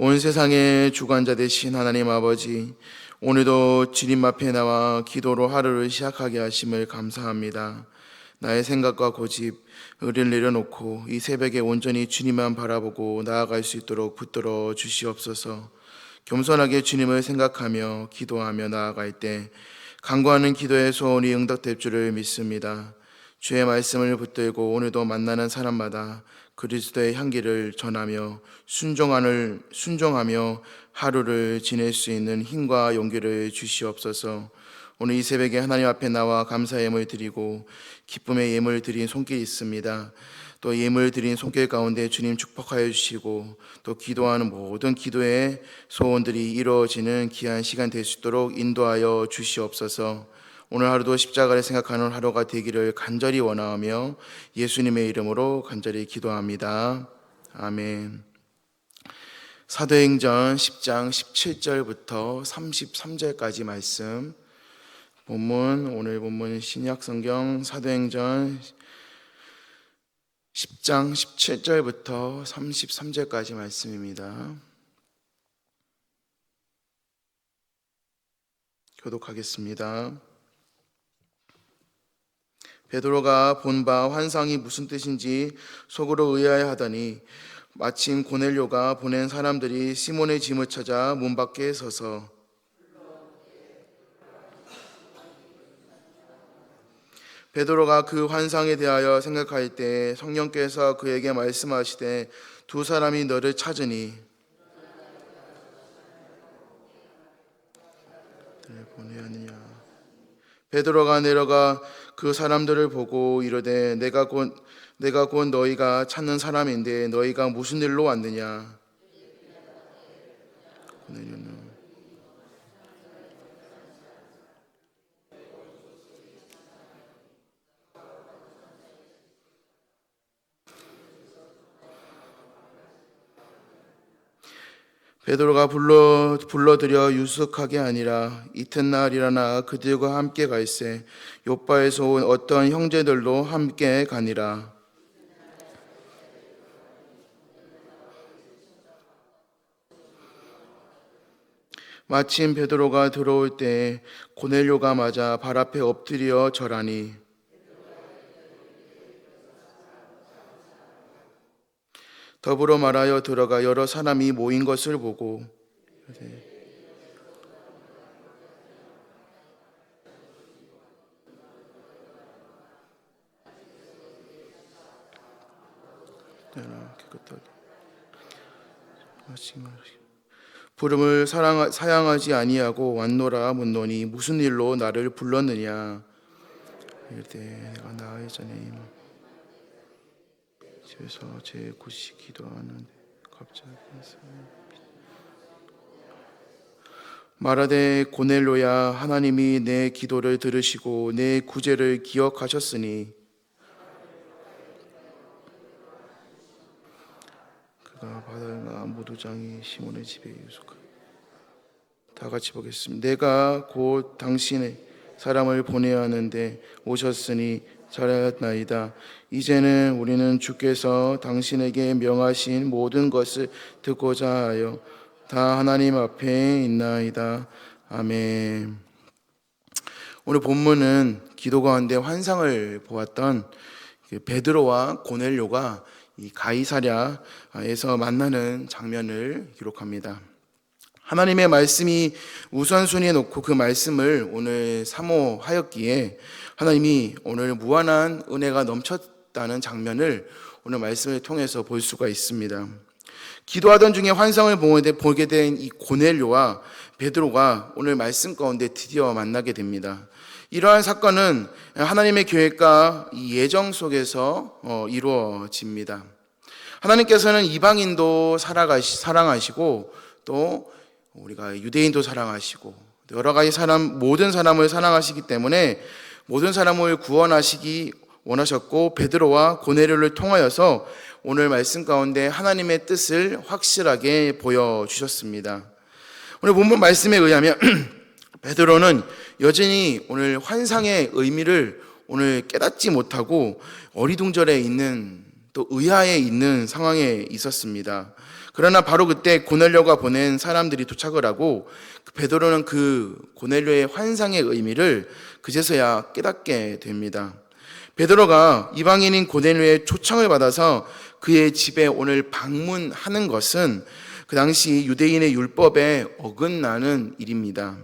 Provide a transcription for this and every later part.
온 세상의 주관자 되신 하나님 아버지, 오늘도 주님 앞에 나와 기도로 하루를 시작하게 하심을 감사합니다. 나의 생각과 고집, 의를 내려놓고 이 새벽에 온전히 주님만 바라보고 나아갈 수 있도록 붙들어 주시옵소서. 겸손하게 주님을 생각하며 기도하며 나아갈 때 간구하는 기도의 소원이 응답될 줄을 믿습니다. 주의 말씀을 붙들고 오늘도 만나는 사람마다 그리스도의 향기를 전하며 순종하며 하루를 지낼 수 있는 힘과 용기를 주시옵소서. 오늘 이 새벽에 하나님 앞에 나와 감사의 예물 드리고 기쁨의 예물 드린 손길이 있습니다. 또 예물 드린 손길 가운데 주님 축복하여 주시고 또 기도하는 모든 기도의 소원들이 이루어지는 귀한 시간 될 수 있도록 인도하여 주시옵소서. 오늘 하루도 십자가를 생각하는 하루가 되기를 간절히 원하며 예수님의 이름으로 간절히 기도합니다. 아멘. 사도행전 10장 17절부터 33절까지 말씀, 오늘 본문 신약성경 사도행전 10장 17절부터 33절까지 말씀입니다. 교독하겠습니다. 베드로가 본 바 환상이 무슨 뜻인지 속으로 의아해하더니 마침 고넬료가 보낸 사람들이 시몬의 짐을 찾아 문 밖에 서서 베드로가 그 환상에 대하여 생각할 때 성령께서 그에게 말씀하시되 두 사람이 너를 찾으니 보내야 하느냐. 베드로가 내려가 그 사람들을 보고 이르되 내가 곧 너희가 찾는 사람인데 너희가 무슨 일로 왔느냐. 베드로가 불러들여 유숙하게 아니라 이튿날 일어나 그들과 함께 갈새 욥바에서 온 어떤 형제들도 함께 가니라. 마침 베드로가 들어올 때 고넬료가 맞아 발 앞에 엎드려 절하니 더불어 말하여 들어가 여러 사람이 모인 것을 보고 부름을 사양하지 아니하고 왔노라 묻노니 무슨 일로 나를 불렀느냐. 이때 내가 나의 전에 집에서 제 곳이 기도하는데 갑자기 말하되 고넬료야, 하나님이 내 기도를 들으시고 내 구제를 기억하셨으니 그가 바다나 모두장이 시몬의 집에 유숙하여. 다 같이 보겠습니다. 내가 곧 당신의 사람을 보내야 하는데 오셨으니 잘하였나이다. 이제는 우리는 주께서 당신에게 명하신 모든 것을 듣고자 하여 다 하나님 앞에 있나이다. 아멘. 오늘 본문은 기도 가운데 환상을 보았던 베드로와 고넬료가 이 가이사랴에서 만나는 장면을 기록합니다. 하나님의 말씀이 우선순위에 놓고 그 말씀을 오늘 사모하였기에 하나님이 오늘 무한한 은혜가 넘쳤다는 장면을 오늘 말씀을 통해서 볼 수가 있습니다. 기도하던 중에 환상을 보게 된 이 고넬료와 베드로가 오늘 말씀 가운데 드디어 만나게 됩니다. 이러한 사건은 하나님의 계획과 이 예정 속에서 이루어집니다. 하나님께서는 이방인도 사랑하시고 또 우리가 유대인도 사랑하시고 여러 가지 모든 사람을 사랑하시기 때문에 모든 사람을 구원하시기 원하셨고 베드로와 고넬료를 통하여서 오늘 말씀 가운데 하나님의 뜻을 확실하게 보여주셨습니다. 오늘 본문 말씀에 의하면 베드로는 여전히 오늘 환상의 의미를 오늘 깨닫지 못하고 어리둥절해 있는 또 의아해 있는 상황에 있었습니다. 그러나 바로 그때 고넬료가 보낸 사람들이 도착을 하고 베드로는 그 고넬료의 환상의 의미를 그제서야 깨닫게 됩니다. 베드로가 이방인인 고넬료의 초청을 받아서 그의 집에 오늘 방문하는 것은 그 당시 유대인의 율법에 어긋나는 일입니다.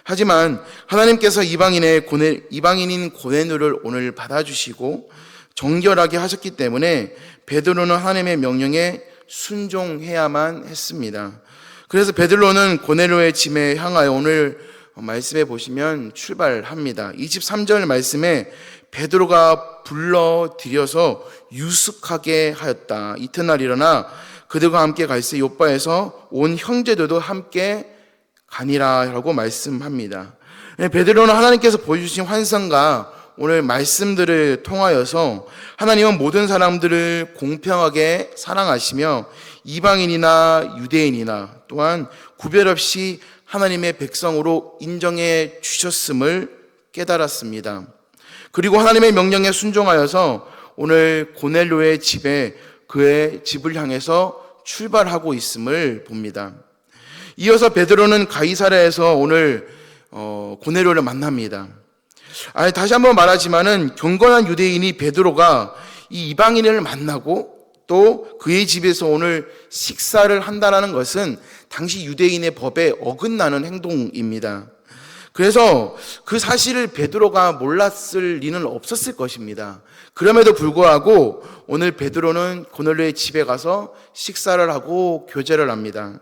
하지만 하나님께서 이방인인 고넬료를 오늘 받아주시고 정결하게 하셨기 때문에 베드로는 하나님의 명령에 순종해야만 했습니다. 그래서 베드로는 고넬료의 집에 향하여 오늘 말씀해 보시면 출발합니다. 23절 말씀에 베드로가 불러들여서 유숙하게 하였다. 이튿날 일어나 그들과 함께 갈새 요바에서 온 형제들도 함께 가니라라고 말씀합니다. 베드로는 하나님께서 보여주신 환상과 오늘 말씀들을 통하여서 하나님은 모든 사람들을 공평하게 사랑하시며 이방인이나 유대인이나 또한 구별 없이 하나님의 백성으로 인정해 주셨음을 깨달았습니다. 그리고 하나님의 명령에 순종하여서 오늘 고넬료의 집에 그의 집을 향해서 출발하고 있음을 봅니다. 이어서 베드로는 가이사랴에서 오늘 고넬료를 만납니다. 다시 한번 말하지만은 경건한 유대인이 베드로가 이 이방인을 만나고 또 그의 집에서 오늘 식사를 한다는 것은 당시 유대인의 법에 어긋나는 행동입니다. 그래서 그 사실을 베드로가 몰랐을 리는 없었을 것입니다. 그럼에도 불구하고 오늘 베드로는 고넬료의 집에 가서 식사를 하고 교제를 합니다.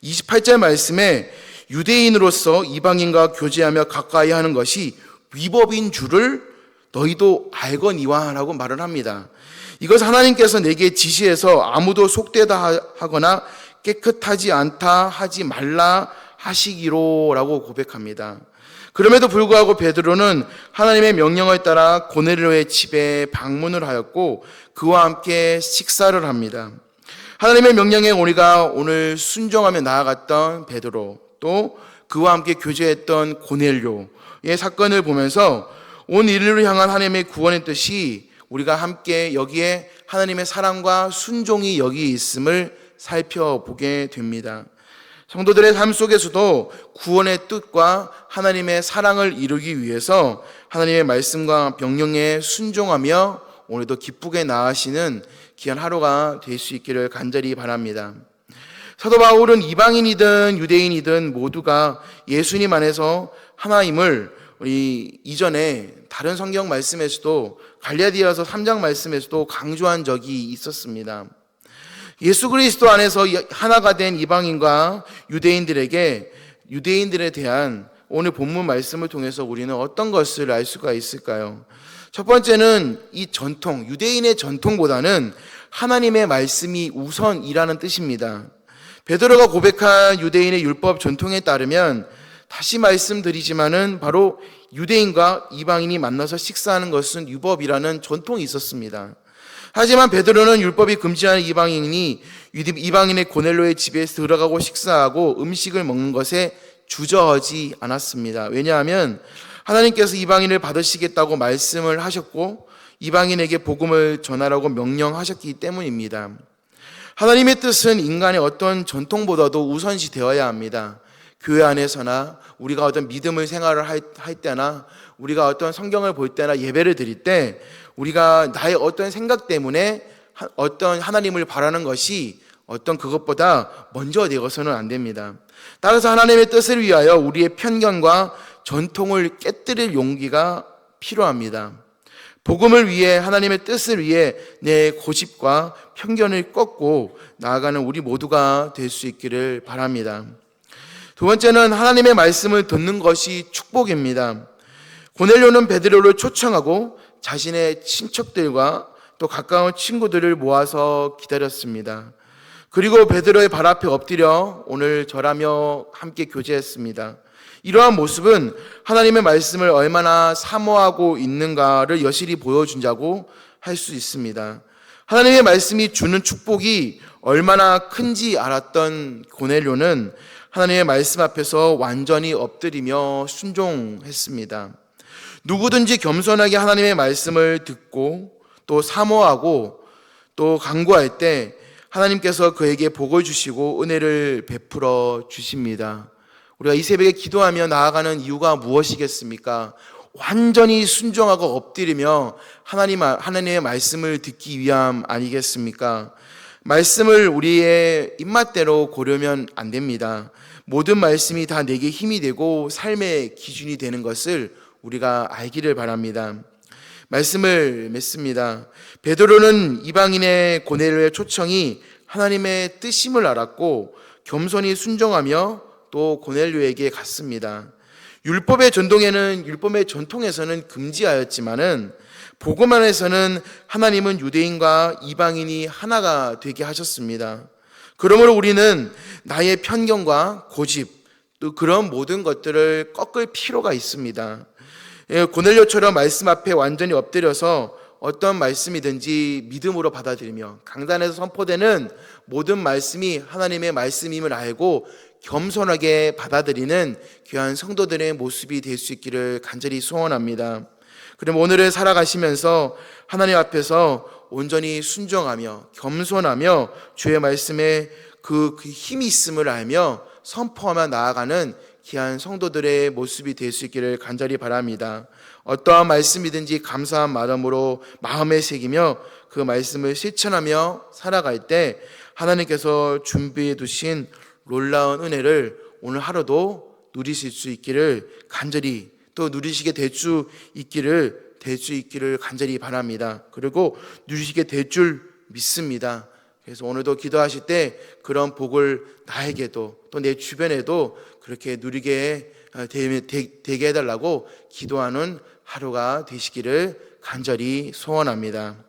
28절 말씀에 유대인으로서 이방인과 교제하며 가까이 하는 것이 위법인 줄을 너희도 알거니와 라고 말을 합니다. 이것 하나님께서 내게 지시해서 아무도 속되다 하거나 깨끗하지 않다 하지 말라 하시기로 라고 고백합니다. 그럼에도 불구하고 베드로는 하나님의 명령을 따라 고넬료의 집에 방문을 하였고 그와 함께 식사를 합니다. 하나님의 명령에 우리가 오늘 순종하며 나아갔던 베드로, 또 그와 함께 교제했던 고넬료의 사건을 보면서 온 인류를 향한 하나님의 구원의 뜻이 우리가 함께 여기에 하나님의 사랑과 순종이 여기 있음을 살펴보게 됩니다. 성도들의 삶 속에서도 구원의 뜻과 하나님의 사랑을 이루기 위해서 하나님의 말씀과 명령에 순종하며 오늘도 기쁘게 나아가시는 귀한 하루가 될 수 있기를 간절히 바랍니다. 사도 바울은 이방인이든 유대인이든 모두가 예수님 안에서 하나님을 우리 이전에 다른 성경 말씀에서도 갈라디아서 3장 말씀에서도 강조한 적이 있었습니다. 예수 그리스도 안에서 하나가 된 이방인과 유대인들에 대한 오늘 본문 말씀을 통해서 우리는 어떤 것을 알 수가 있을까요? 첫 번째는 이 전통, 유대인의 전통보다는 하나님의 말씀이 우선이라는 뜻입니다. 베드로가 고백한 유대인의 율법 전통에 따르면 다시 말씀드리지만은 바로 유대인과 이방인이 만나서 식사하는 것은 유법이라는 전통이 있었습니다. 하지만 베드로는 율법이 금지하는 이방인의 고넬료의 집에 들어가고 식사하고 음식을 먹는 것에 주저하지 않았습니다. 왜냐하면 하나님께서 이방인을 받으시겠다고 말씀을 하셨고 이방인에게 복음을 전하라고 명령하셨기 때문입니다. 하나님의 뜻은 인간의 어떤 전통보다도 우선시 되어야 합니다. 교회 안에서나 우리가 어떤 믿음을 생활을 할 때나 우리가 어떤 성경을 볼 때나 예배를 드릴 때 우리가 나의 어떤 생각 때문에 어떤 하나님을 바라는 것이 어떤 그것보다 먼저 되어서는 안 됩니다. 따라서 하나님의 뜻을 위하여 우리의 편견과 전통을 깨뜨릴 용기가 필요합니다. 복음을 위해 하나님의 뜻을 위해 내 고집과 편견을 꺾고 나아가는 우리 모두가 될 수 있기를 바랍니다. 두 번째는 하나님의 말씀을 듣는 것이 축복입니다. 고넬료는 베드로를 초청하고 자신의 친척들과 또 가까운 친구들을 모아서 기다렸습니다. 그리고 베드로의 발 앞에 엎드려 오늘 절하며 함께 교제했습니다. 이러한 모습은 하나님의 말씀을 얼마나 사모하고 있는가를 여실히 보여준다고 할 수 있습니다. 하나님의 말씀이 주는 축복이 얼마나 큰지 알았던 고넬료는 하나님의 말씀 앞에서 완전히 엎드리며 순종했습니다. 누구든지 겸손하게 하나님의 말씀을 듣고 또 사모하고 또 간구할 때 하나님께서 그에게 복을 주시고 은혜를 베풀어 주십니다. 우리가 이 새벽에 기도하며 나아가는 이유가 무엇이겠습니까? 완전히 순종하고 엎드리며 하나님의 말씀을 듣기 위함 아니겠습니까? 말씀을 우리의 입맛대로 고르면 안 됩니다. 모든 말씀이 다 내게 힘이 되고 삶의 기준이 되는 것을 우리가 알기를 바랍니다. 말씀을 맺습니다. 베드로는 이방인의 고넬료의 초청이 하나님의 뜻임을 알았고 겸손히 순종하며 또 고넬료에게 갔습니다. 율법의 전통에서는 금지하였지만은 복음 안에서는 하나님은 유대인과 이방인이 하나가 되게 하셨습니다. 그러므로 우리는 나의 편견과 고집 또 그런 모든 것들을 꺾을 필요가 있습니다. 고넬료처럼 말씀 앞에 완전히 엎드려서 어떤 말씀이든지 믿음으로 받아들이며 강단에서 선포되는 모든 말씀이 하나님의 말씀임을 알고 겸손하게 받아들이는 귀한 성도들의 모습이 될 수 있기를 간절히 소원합니다. 그럼 오늘을 살아가시면서 하나님 앞에서 온전히 순종하며 겸손하며 주의 말씀에 그 힘이 있음을 알며 선포하며 나아가는 귀한 성도들의 모습이 될 수 있기를 간절히 바랍니다. 어떠한 말씀이든지 감사한 마음으로 마음에 새기며 그 말씀을 실천하며 살아갈 때 하나님께서 준비해 두신 놀라운 은혜를 오늘 하루도 누리실 수 있기를 간절히 또 누리시게 될 수 있기를 간절히 바랍니다. 그리고 누리시게 될 줄 믿습니다. 그래서 오늘도 기도하실 때 그런 복을 나에게도 또 내 주변에도 그렇게 누리게 되게 해달라고 기도하는 하루가 되시기를 간절히 소원합니다.